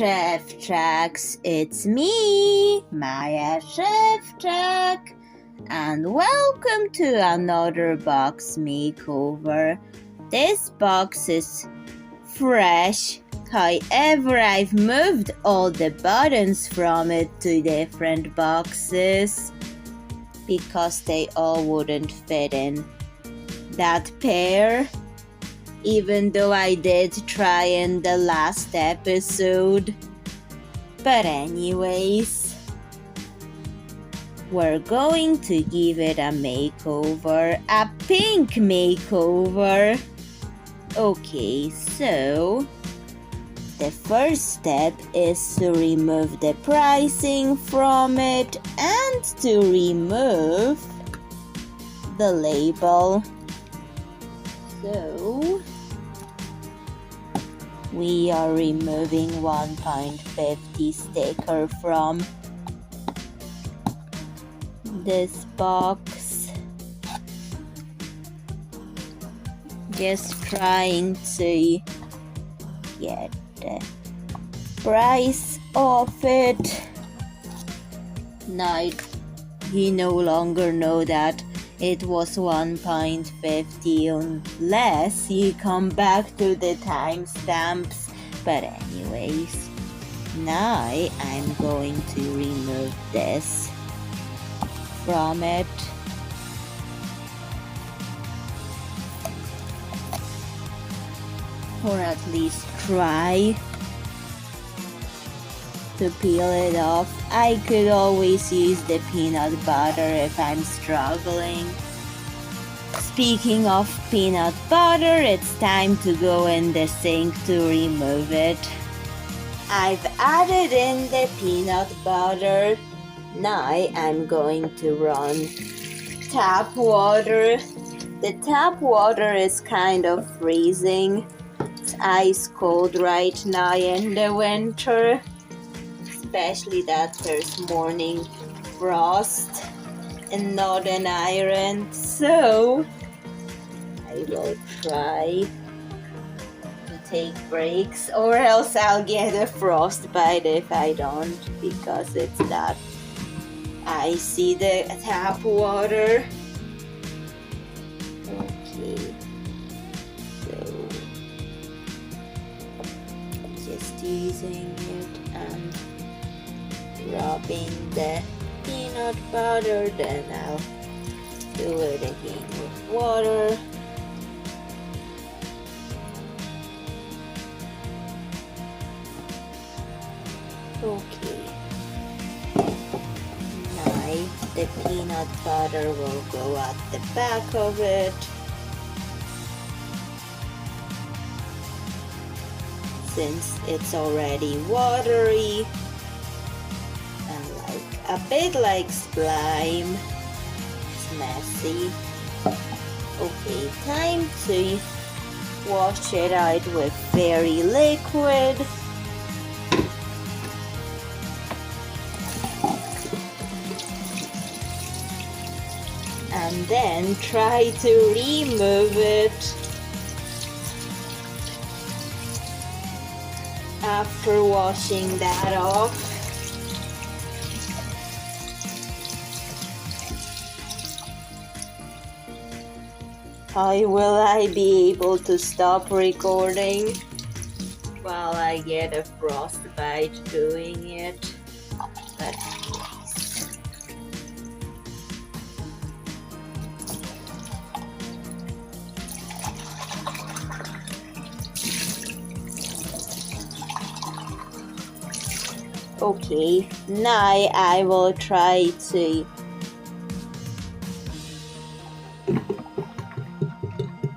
Szewczaks, it's me, Maja Szewczak, and welcome to another box makeover. This box is fresh, however I've moved all the buttons from it to different boxes because they all wouldn't fit in that pair. Even though I did try in the last episode. But anyways, we're going to give it a makeover, a pink makeover. Okay, so the first step is to remove the pricing from it and to remove the label. So we are removing 1.50 sticker from this box. Just trying to get the price off it. Now you no longer know that it was 1.50 unless you come back to the timestamps. But anyways, now I'm going to remove this from it. Or at least try to peel it off. I could always use the peanut butter if I'm struggling. Speaking of peanut butter, it's time to go in the sink to remove it. I've added in the peanut butter. Now I'm going to run tap water. The tap water is kind of freezing. It's ice cold right now in the winter. Especially that there's morning frost in Northern Ireland, so I will try to take breaks, or else I'll get a frostbite if I don't, because it's that icy, the tap water. Okay, so just using it and rubbing the peanut butter, then I'll do it again with water. Okay, now the peanut butter will go at the back of it. Since it's already watery, a bit like slime. It's messy. Okay, time to wash it out with very liquid. And then try to remove it after washing that off. How will I be able to stop recording while I get a frostbite doing it? But okay, now I will try to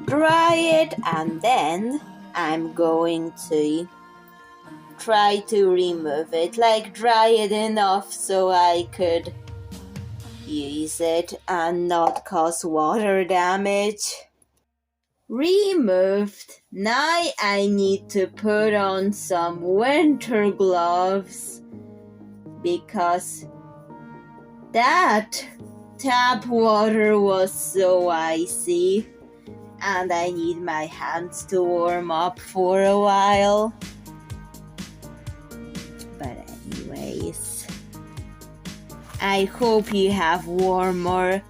dry it, and then I'm going to try to remove it, like dry it enough so I could use it and not cause water damage. Removed. Now I need to put on some winter gloves because that tap water was so icy. And I need my hands to warm up for a while. I hope you have warmer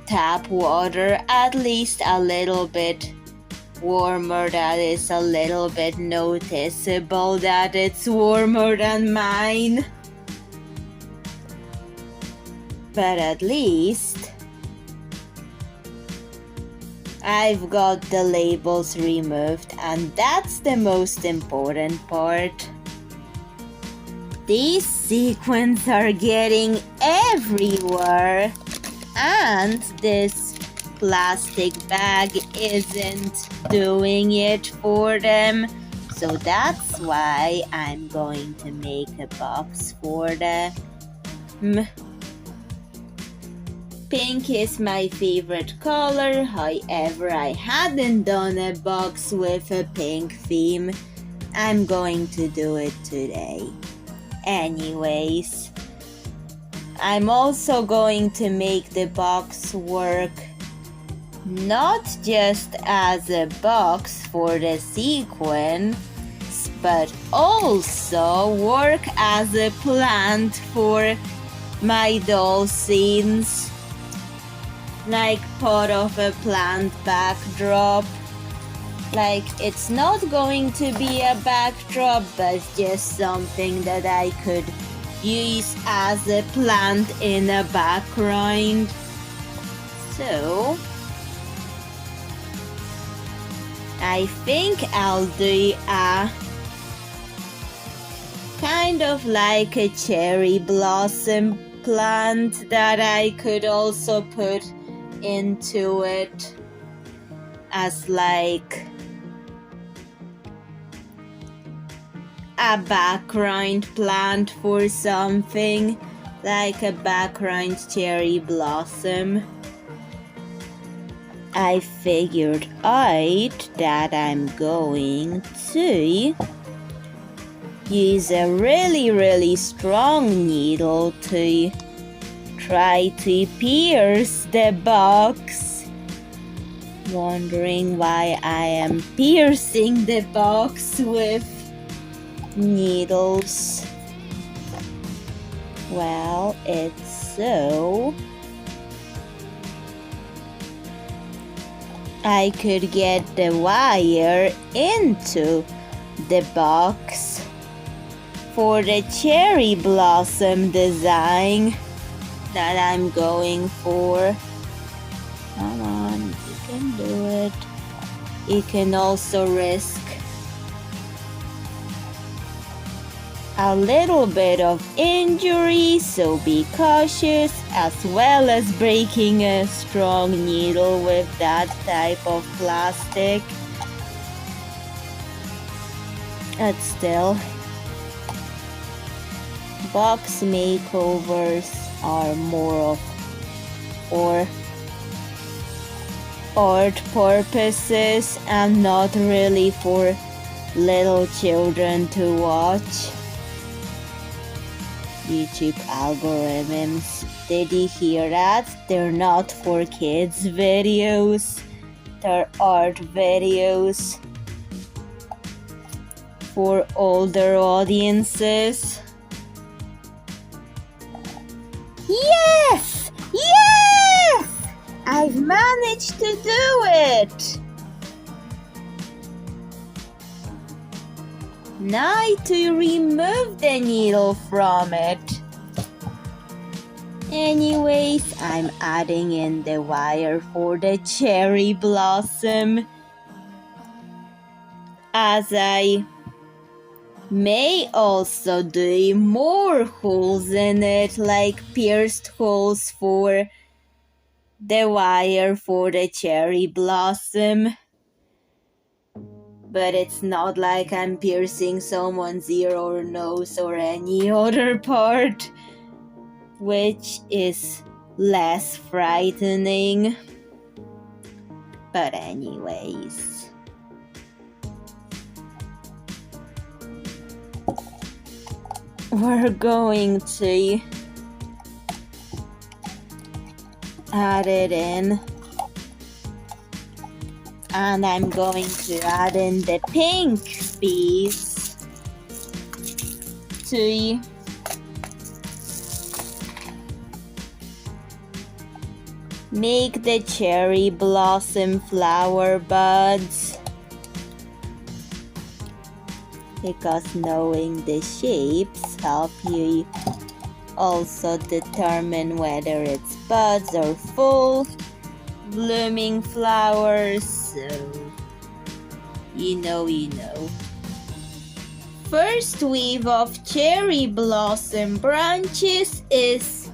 tap water, at least a little bit warmer, that is a little bit noticeable that it's warmer than mine. But at least I've got the labels removed, and that's the most important part. These sequins are getting everywhere, and this plastic bag isn't doing it for them. So that's why I'm going to make a box for them. Pink is my favorite color, however I hadn't done a box with a pink theme. I'm going to do it today. Anyways, I'm also going to make the box work not just as a box for the sequin, but also work as a plant for my doll scenes. Like part of a plant backdrop. Like it's not going to be a backdrop, but just something that I could use as a plant in a background. So I think I'll do a kind of like a cherry blossom plant that I could also put into it as like a background plant for something, like a background cherry blossom. I figured out that I'm going to use a really strong needle to try to pierce the box. Wondering why I am piercing the box with needles. Well, it's so I could get the wire into the box for the cherry blossom design that I'm going for. Come on, you can do it. You can also risk a little bit of injury, so be cautious, as well as breaking a strong needle with that type of plastic. But still, box makeovers are more of for art purposes and not really for little children to watch. YouTube algorithms, did you hear that? They're not for kids videos, they're art videos for older audiences. Yes! Yes! I've managed to do it! Now to remove the needle from it. Anyways, I'm adding in the wire for the cherry blossom, as I may also do more holes in it, like pierced holes for the wire for the cherry blossom. But it's not like I'm piercing someone's ear or nose or any other part, which is less frightening. But anyways, we're going to add it in. And I'm going to add in the pink piece to Make the cherry blossom flower buds, because knowing the shapes help you also determine whether it's buds or full blooming flowers. So you know. First wave of cherry blossom branches is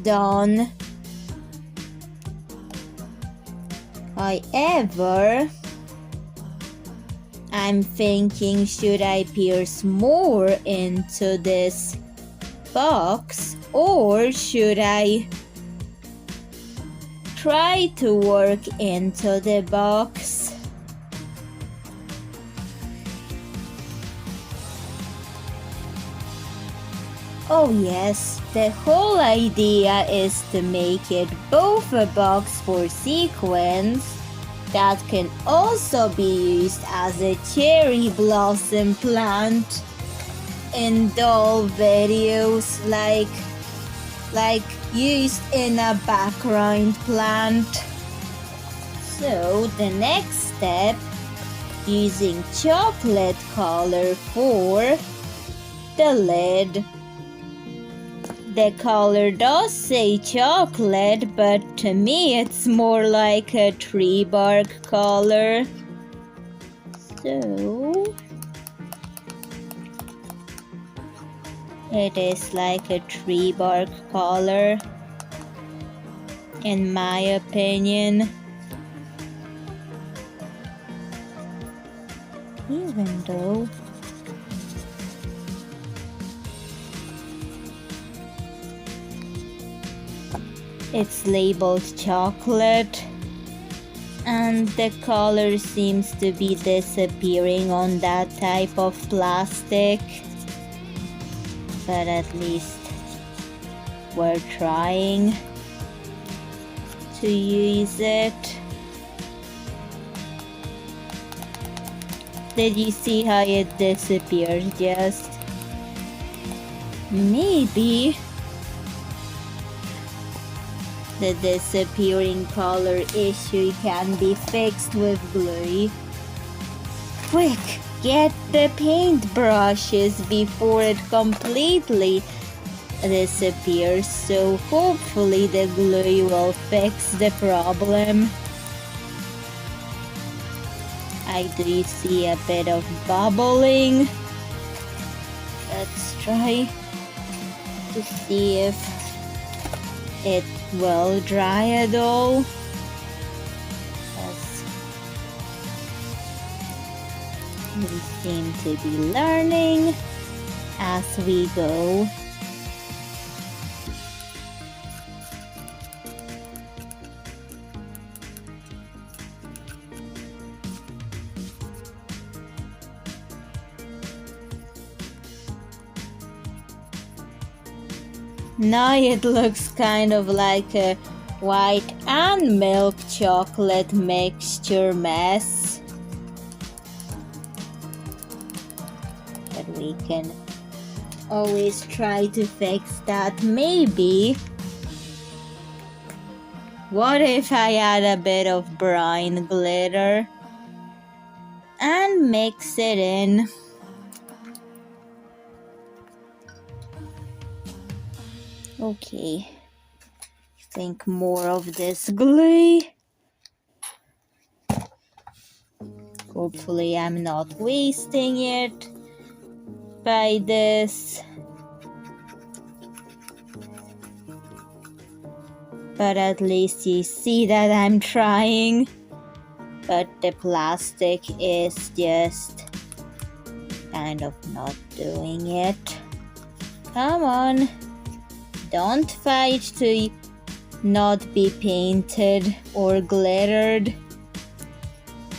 done. However, I'm thinking, should I pierce more into this box, or should I try to work into the box? Oh yes, the whole idea is to make it both a box for sequins that can also be used as a cherry blossom plant in doll videos, like used in a background plant. So the next step, using chocolate color for the lid. The color does say chocolate, but to me it's more like a tree bark color. So it is like a tree bark color, in my opinion. Even though it's labeled chocolate, and the color seems to be disappearing on that type of plastic. But at least we're trying to use it. Did you see how it disappears? Just maybe the disappearing color issue can be fixed with glue. Quick, get the paintbrushes before it completely disappears, so hopefully the glue will fix the problem. I do see a bit of bubbling. Let's try to see if it will dry at all. Yes. We seem to be learning as we go. Now it looks kind of like a white and milk chocolate mixture mess. But we can always try to fix that. Maybe. What if I add a bit of brine glitter and mix it in? Okay, I think more of this glue. Hopefully I'm not wasting it by this. But at least you see that I'm trying. But the plastic is just kind of not doing it. Come on. Don't fight to not be painted or glittered.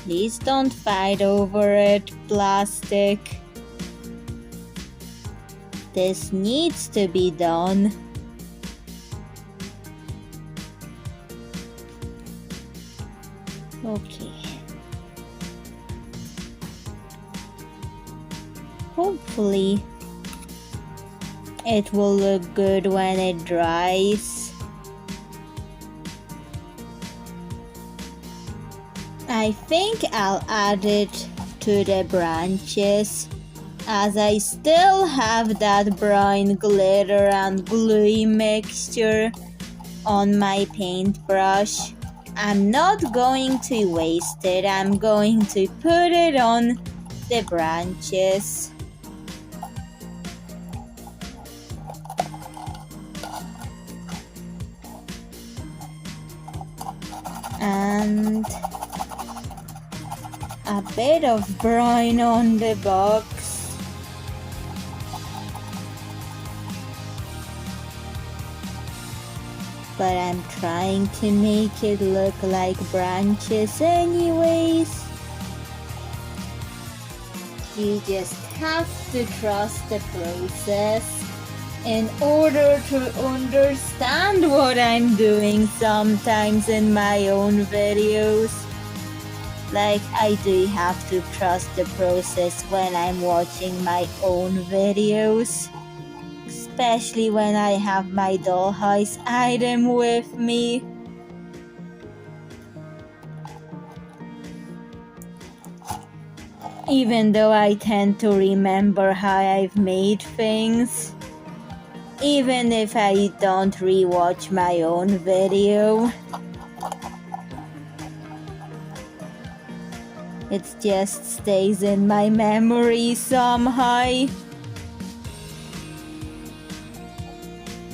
Please don't fight over it, plastic. This needs to be done. Okay. Hopefully it will look good when it dries. I think I'll add it to the branches, as I still have that brown glitter and gluey mixture on my paintbrush. I'm not going to waste it, I'm going to put it on the branches. And a bit of brown on the box. But I'm trying to make it look like branches anyways. You just have to trust the process in order to understand what I'm doing sometimes in my own videos. Like, I do have to trust the process when I'm watching my own videos. Especially when I have my dollhouse item with me. Even though I tend to remember how I've made things. Even if I don't rewatch my own video. It just stays in my memory somehow.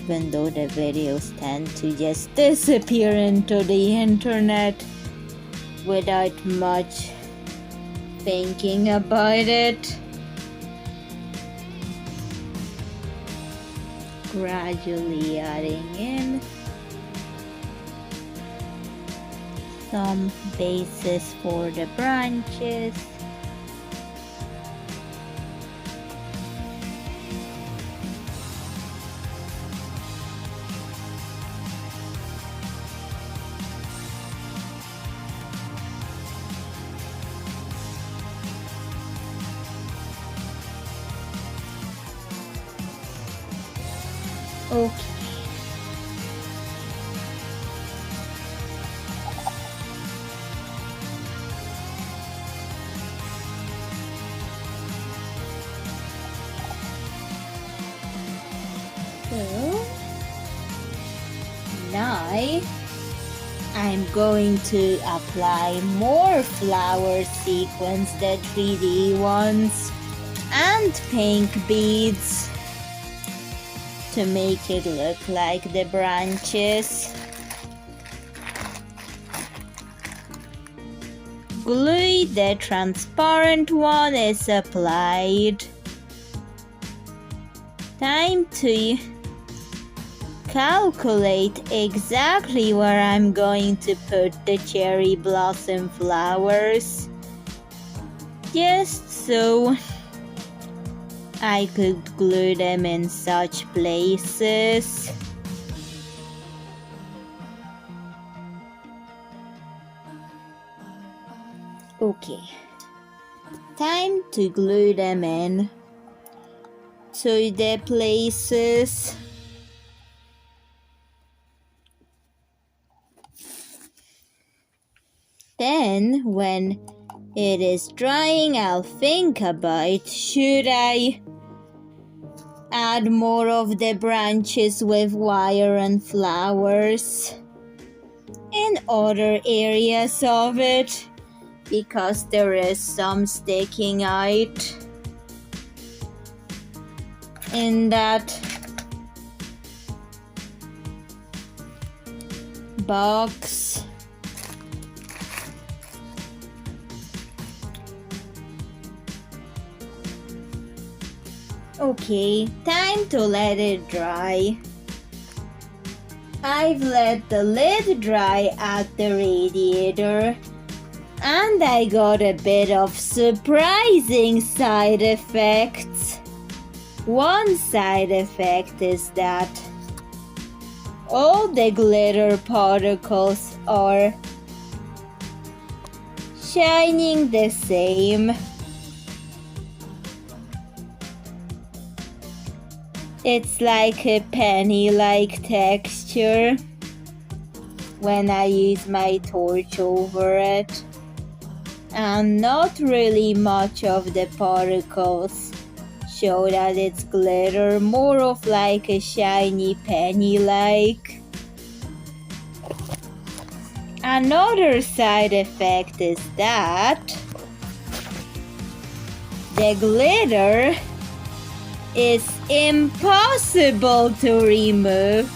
Even though the videos tend to just disappear into the internet without much thinking about it. Gradually adding in some bases for the branches. Okay. So now I'm going to apply more flower sequins, the 3D ones, and pink beads to make it look like the branches. Glue, the transparent one, is applied. Time to calculate exactly where I'm going to put the cherry blossom flowers, just so I could glue them in such places. Okay, time to glue them in to the places. Then, when it is drying, I'll think about, should I add more of the branches with wire and flowers in other areas of it, because there is some sticking out in that box. Okay, time to let it dry. I've let the lid dry at the radiator, and I got a bit of surprising side effects. One side effect is that all the glitter particles are shining the same. It's like a penny-like texture when I use my torch over it. and not really much of the particles show that it's glitter, more of like a shiny penny like. Another side effect is that the glitter is impossible to remove.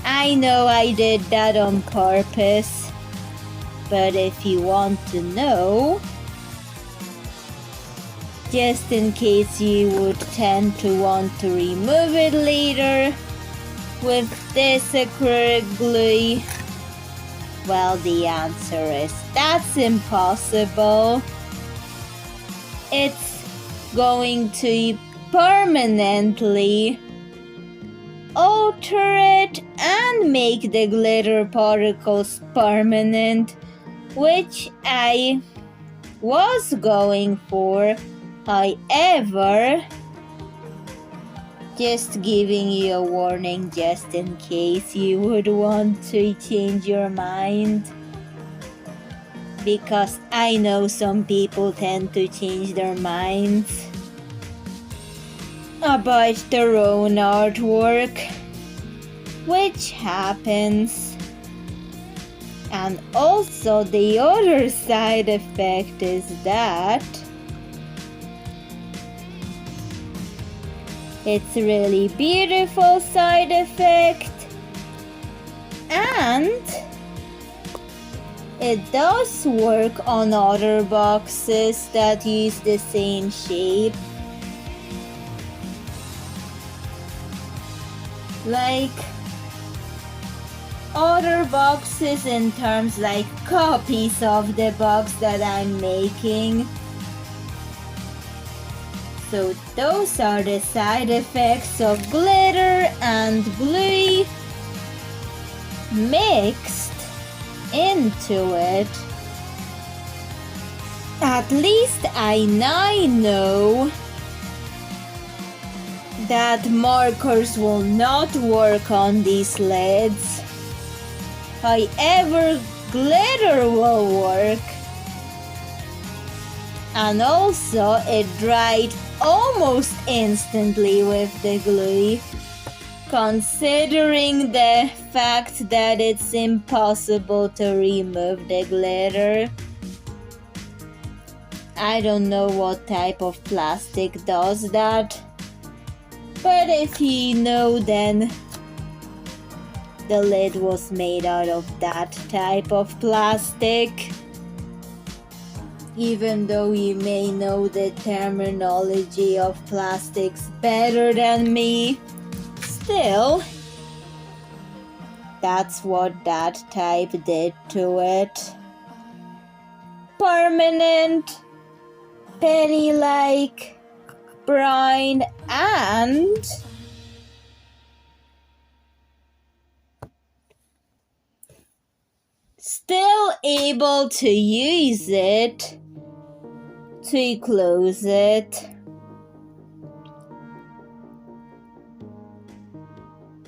I know I did that on purpose, but if you want to know, just in case you would tend to want to remove it later with this acrylic glue, well, the answer is that's impossible. It's going to permanently alter it and make the glitter particles permanent, which I was going for. However, just giving you a warning just in case you would want to change your mind, because I know some people tend to change their minds about their own artwork, which happens. And also the other side effect is that it's really beautiful side effect, and it does work on other boxes that use the same shape. Like other boxes in terms like copies of the box that I'm making. So those are the side effects of glitter and glue mixed into it. At least I now know that markers will not work on these lids. However, glitter will work. And also it dried almost instantly with the glue, considering the fact that it's impossible to remove the glitter. I don't know what type of plastic does that, but if you know, then the lid was made out of that type of plastic. Even though you may know the terminology of plastics better than me, still, that's what that type did to it. Permanent, penny-like, brown, and still able to use it to close it,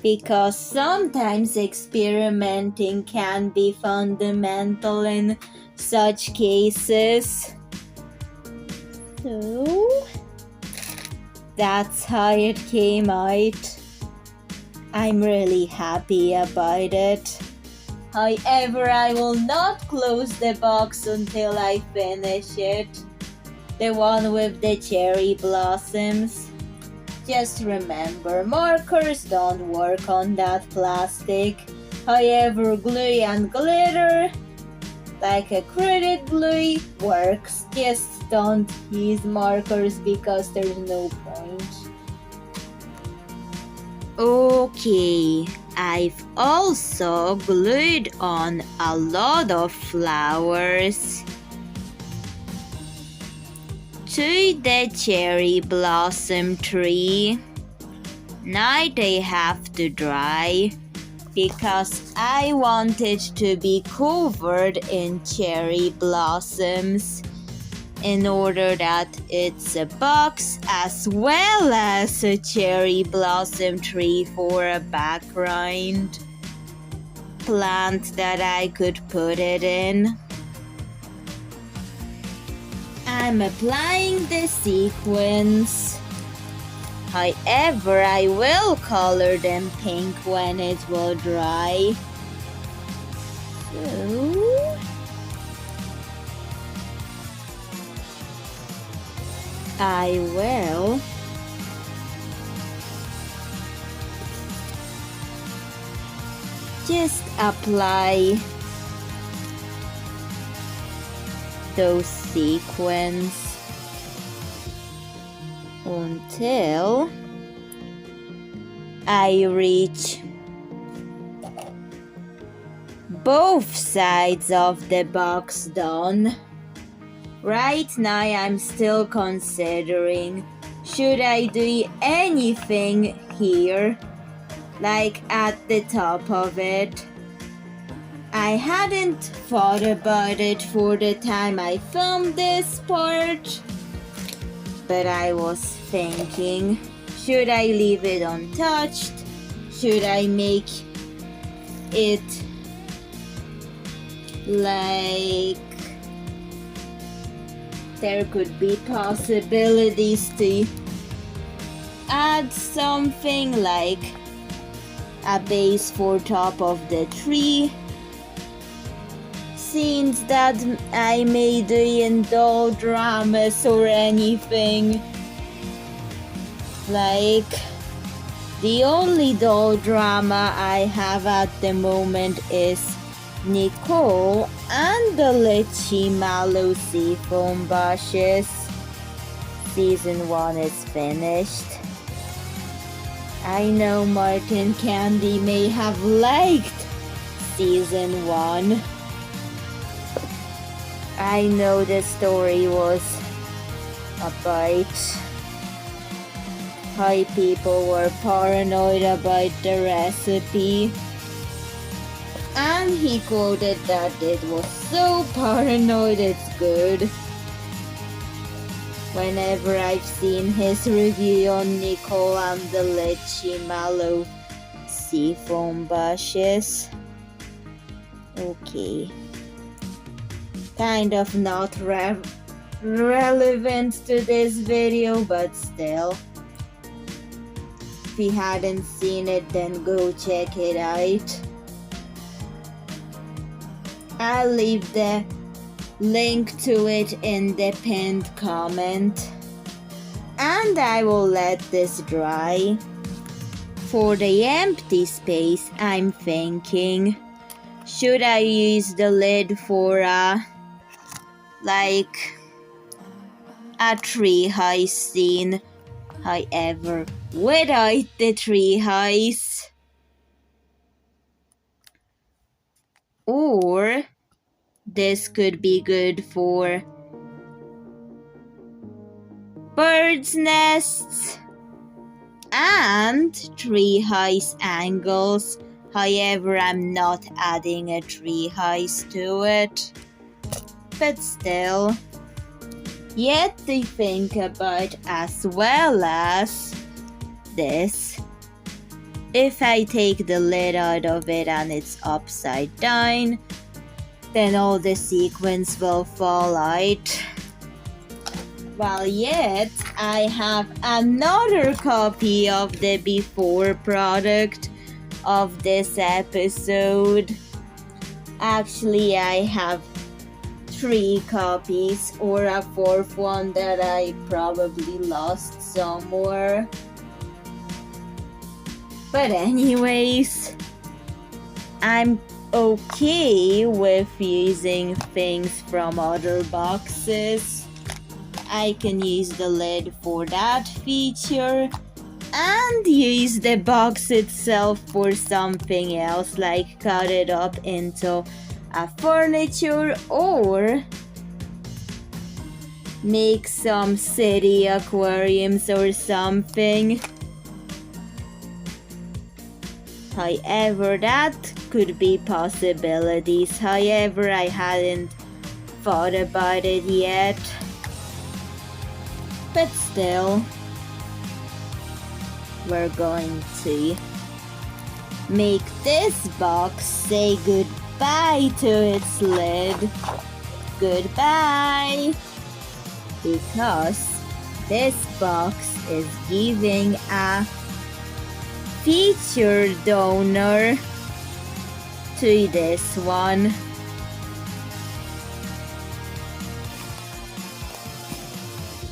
because sometimes experimenting can be fundamental in such cases. So that's how it came out. I'm really happy about it. However, I will not close the box until I finish it. The one with the cherry blossoms. Just remember, markers don't work on that plastic. However, glue and glitter, like acrylic glue, works. Just don't use markers because there's no point. Okay, I've also glued on a lot of flowers to the cherry blossom tree. Now they have to dry because I want it to be covered in cherry blossoms in order that it's a box as well as a cherry blossom tree for a background plant that I could put it in. I'm applying the sequins. However, I will color them pink when it will dry. So I will just apply those sequins until I reach both sides of the box done. Right now I'm still considering, should I do anything here, like at the top of it? I hadn't thought about it for the time I filmed this part, but I was thinking, should I leave it untouched? Should I make it like there could be possibilities to add something like a base for top of the tree, scenes that I may do in doll dramas or anything. Like, the only doll drama I have at the moment is Nicole and the Lychee Mallow Seafoam Bushes. Season 1 is finished. I know Martin Candy may have liked Season 1. I know the story was about how people were paranoid about the recipe, and he quoted that it was so paranoid it's good. Whenever I've seen his review on Nicole and the Lychee Mallow Seafoam Bushes. Okay. Kind of not relevant to this video, but still. If you hadn't seen it, then go check it out. I'll leave the link to it in the pinned comment. And I will let this dry. For the empty space, I'm thinking, should I use the lid for like a tree house scene, however, without the tree house? Or this could be good for birds' nests and tree house angles. However, I'm not adding a tree house to it. But still, yet to think about, as well as this. If I take the lid out of it and it's upside down, then all the sequins will fall out. Well, yet I have another copy of the before product of this episode. Actually, I have 3 copies, or a 4th one that I probably lost somewhere. But anyways, I'm okay with using things from other boxes. I can use the lid for that feature and use the box itself for something else, like cut it up into a furniture or make some city aquariums or something. However, that could be possibilities. However, I hadn't thought about it yet. But still, we're going to make this box say goodbye to its lid. Goodbye! because this box is giving a featured donor to this one.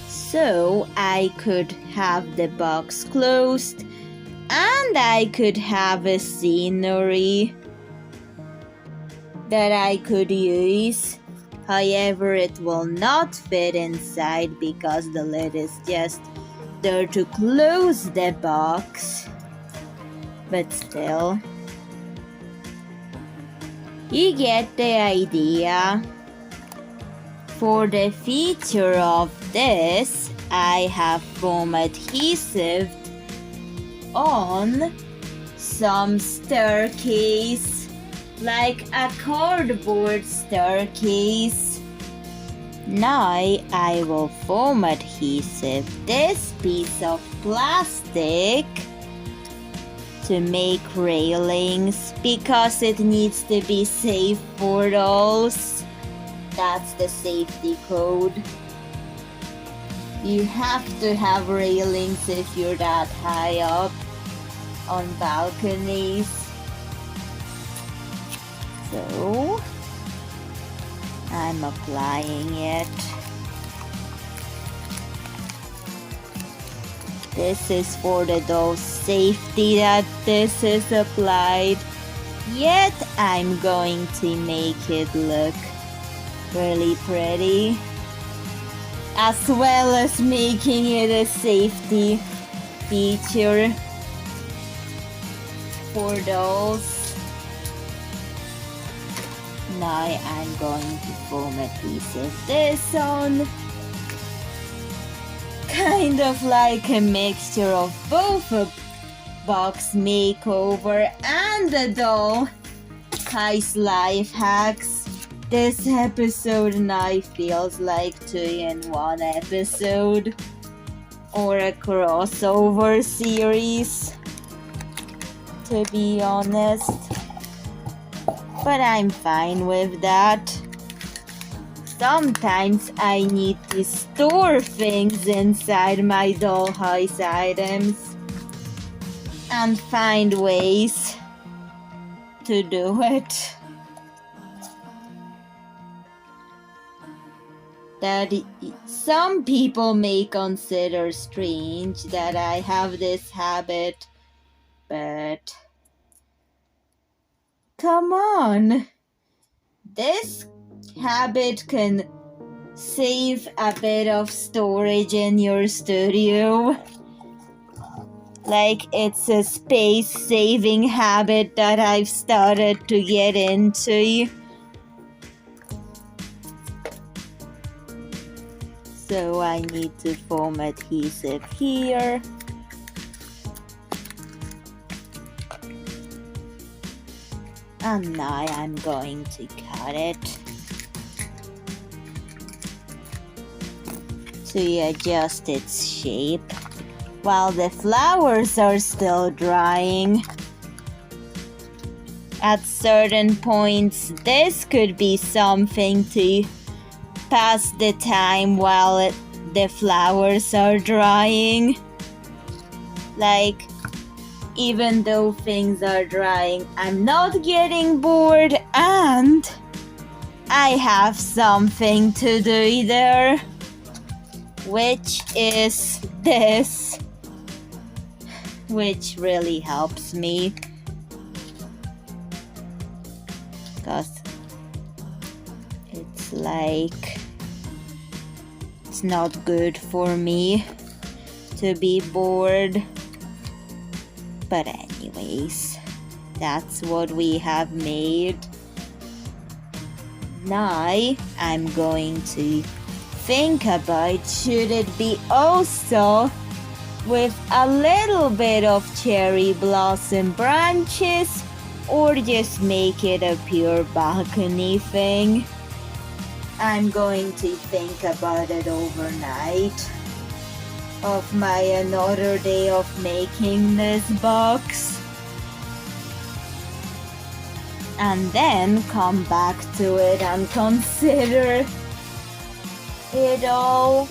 So I could have the box closed and I could have a scenery that I could use. However, it will not fit inside because the lid is just there to close the box. But still, you get the idea. For the feature of this, I have foam adhesive on some staircase, like a cardboard staircase. Now I will foam adhesive this piece of plastic to make railings because it needs to be safe for dolls. That's the safety code. You have to have railings if you're that high up on balconies. So I'm applying it. This is for the doll's safety that this is applied. Yet I'm going to make it look really pretty, as well as making it a safety feature for dolls. Now I'm going to foam adhesive this on, kind of like a mixture of both a box makeover and a doll Kai's life hacks. This episode now feels like 2-in-1 episode or a crossover series, to be honest. But I'm fine with that. Sometimes I need to store things inside my dollhouse items and find ways to do it. That some people may consider strange that I have this habit, but come on, this habit can save a bit of storage in your studio. Like it's a space-saving habit that I've started to get into. So I need to foam adhesive here. And now I'm going to cut it to adjust its shape while the flowers are still drying. At certain points, this could be something to pass the time while the flowers are drying. Like, even though things are drying, I'm not getting bored and I have something to do there, which is this, which really helps me because it's like it's not good for me to be bored. But anyways, that's what we have made. Now I'm going to think about, should it be also with a little bit of cherry blossom branches or just make it a pure balcony thing? I'm going to think about it overnight of my another day of making this box, and then come back to it and consider it all.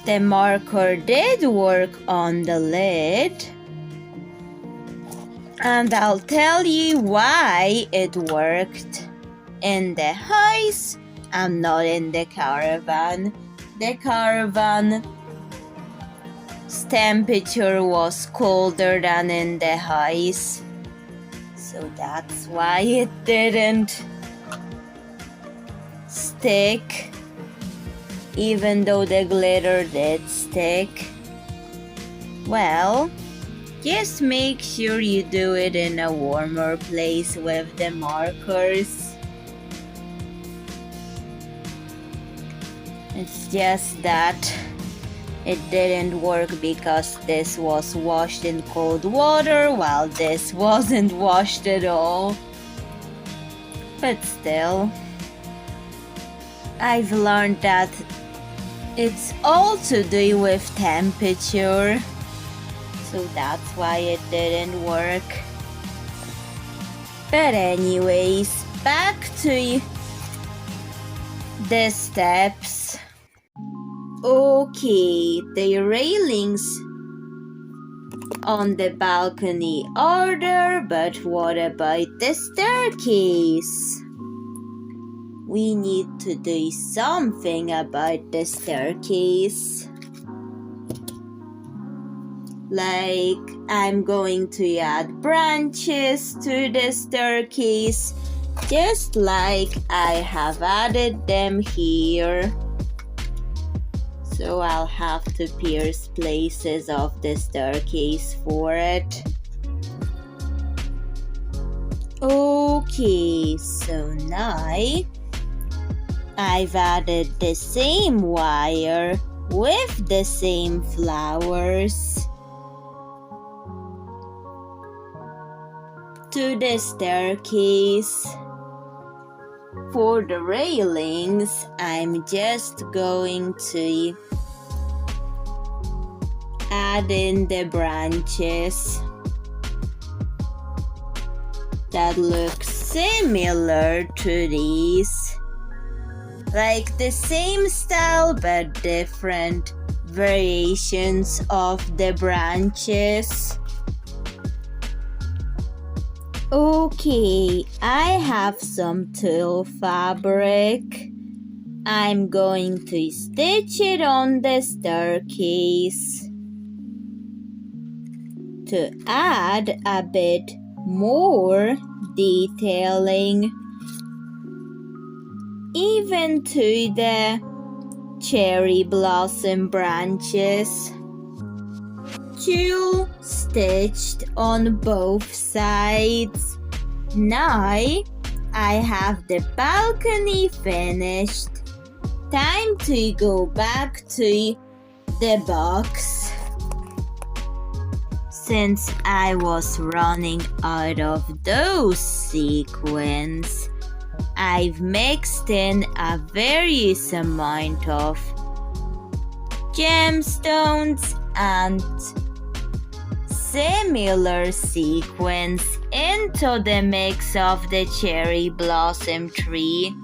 The marker did work on the lid, and I'll tell you why it worked in the house and not in the caravan. The caravan's temperature was colder than in the house, so that's why it didn't stick, even though the glitter did stick. Well, just make sure you do it in a warmer place with the markers. It's just that it didn't work because this was washed in cold water while this wasn't washed at all. But still, I've learned that it's all to do with temperature, so that's why it didn't work. But anyways, back to the steps. Okay, the railings on the balcony are there, but what about the staircase? We need to do something about the staircase. Like, I'm going to add branches to the staircase, just like I have added them here. So I'll have to pierce places of the staircase for it. Okay, so now I've added the same wire with the same flowers to the staircase. For the railings, I'm just going to add in the branches that look similar to these, like the same style but different variations of the branches. Okay, I have some tulle fabric. I'm going to stitch it on the staircase to add a bit more detailing, even to the cherry blossom branches. Tulle stitched on both sides. Now I have the balcony finished. Time to go back to the box. Since I was running out of those sequins, I've mixed in a various amount of gemstones and similar sequins into the mix of the cherry blossom tree.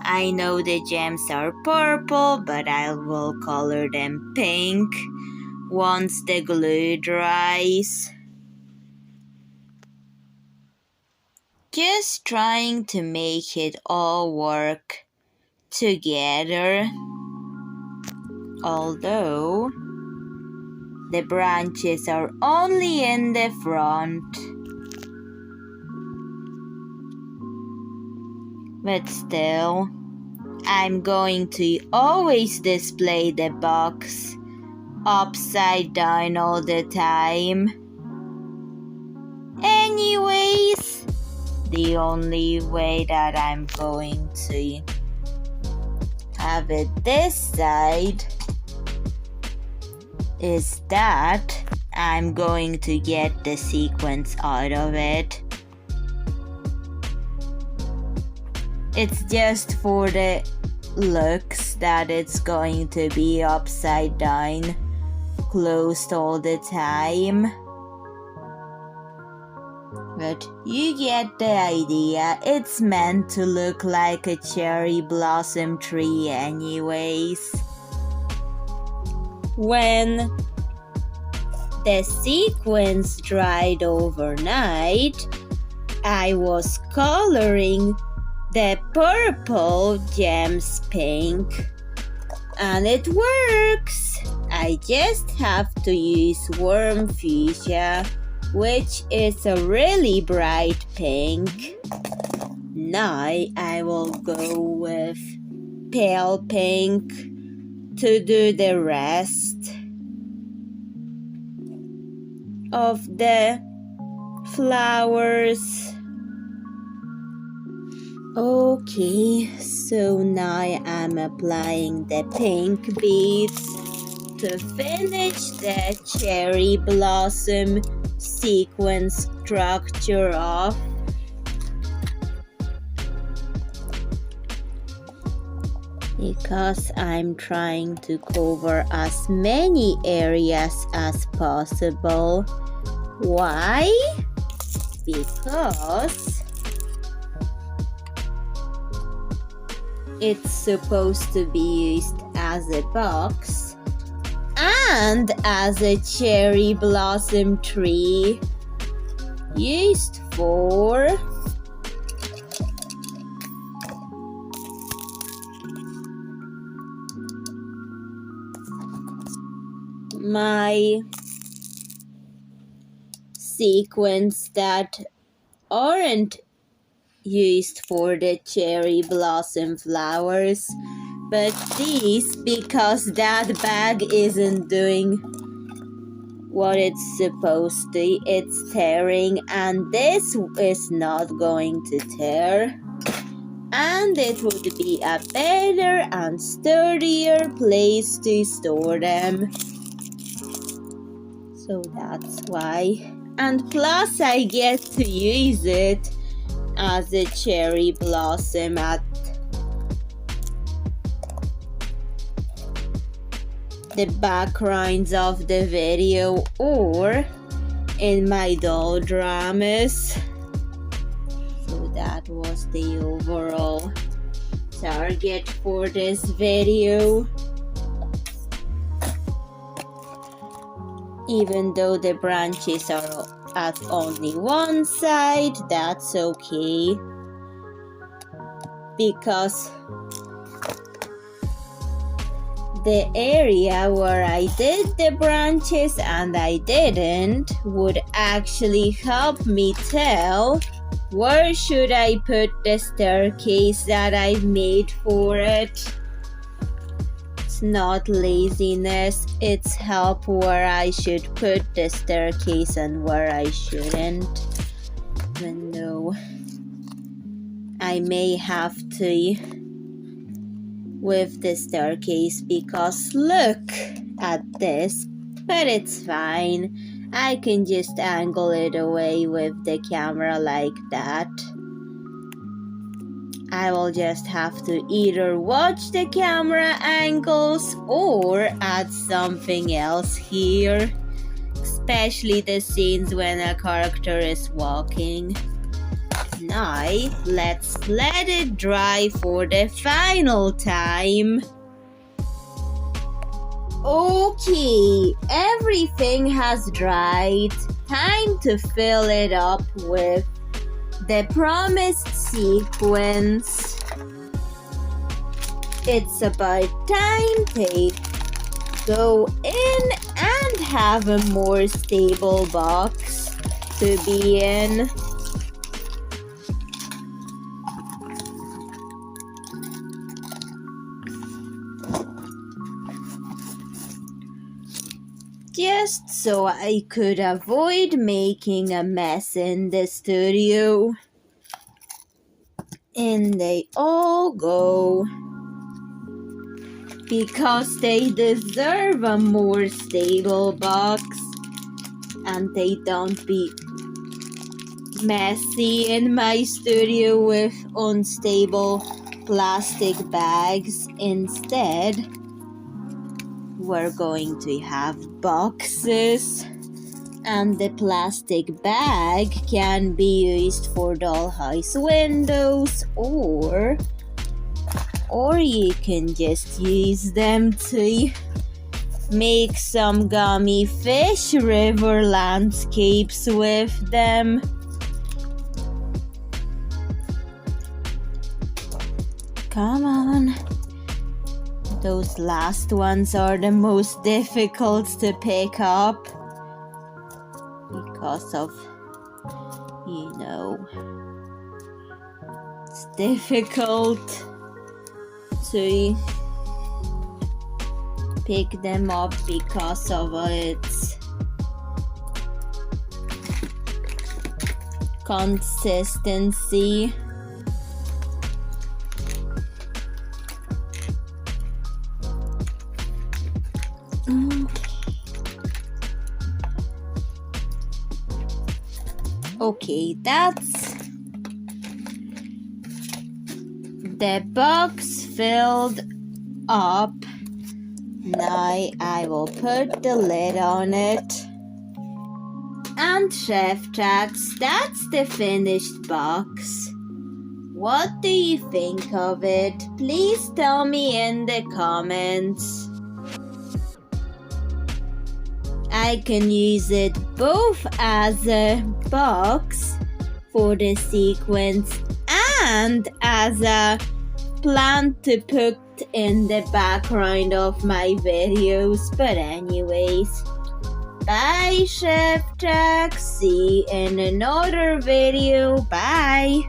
I know the gems are purple, but I will color them pink once the glue dries. Just trying to make it all work together. Although the branches are only in the front. But still, I'm going to always display the box upside down all the time. Anyways, the only way that I'm going to have it this side is that I'm going to get the sequins out of it. It's just for the looks that it's going to be upside down, closed all the time. But you get the idea, it's meant to look like a cherry blossom tree anyways. when the sequins dried overnight, I was coloring the purple gems pink, and it works. I just have to use warm fuchsia, which is a really bright pink. Now I will go with pale pink to do the rest of the flowers. Okay, so now I'm applying the pink beads to finish the cherry blossom sequence structure off. Because I'm trying to cover as many areas as possible. Why? Because it's supposed to be used as a box and as a cherry blossom tree used for my sequins that aren't used for the cherry blossom flowers, but these, because that bag isn't doing what it's supposed to, it's tearing, and this is not going to tear, and it would be a better and sturdier place to store them. So that's why. And plus I get to use it as a cherry blossom at the backgrounds of the video or in my doll dramas. So that was the overall target for this video. Even though the branches are at only one side, that's okay, because the area where I did the branches and I didn't would actually help me tell where should I put the staircase that I made for it. It's not laziness, it's help where I should put the staircase and where I shouldn't. Even though I may have to with the staircase, because look at this, but it's fine. I can just angle it away with the camera like that. I will just have to either watch the camera angles or add something else here, especially the scenes when a character is walking. Now, let's let it dry for the final time. Okay, everything has dried. Time to fill it up with the promised sequence. It's about time to go in and have a more stable box to be in. Just so I could avoid making a mess in the studio. And they all go, because they deserve a more stable box and they don't be messy in my studio with unstable plastic bags. Instead, we're going to have boxes, and the plastic bag can be used for dollhouse windows, or you can just use them to Make some gummy fish river landscapes with them. Come on. Those last ones are the most difficult to pick up because of, it's difficult to pick them up because of its consistency. Okay, that's the box filled up. Now I will put the lid on it. And Szewczak, that's the finished box. What do you think of it? Please tell me in the comments. I can use it both as a box for the sequence and as a plant to put in the background of my videos. But anyways, bye Szewczak. See you in another video. Bye.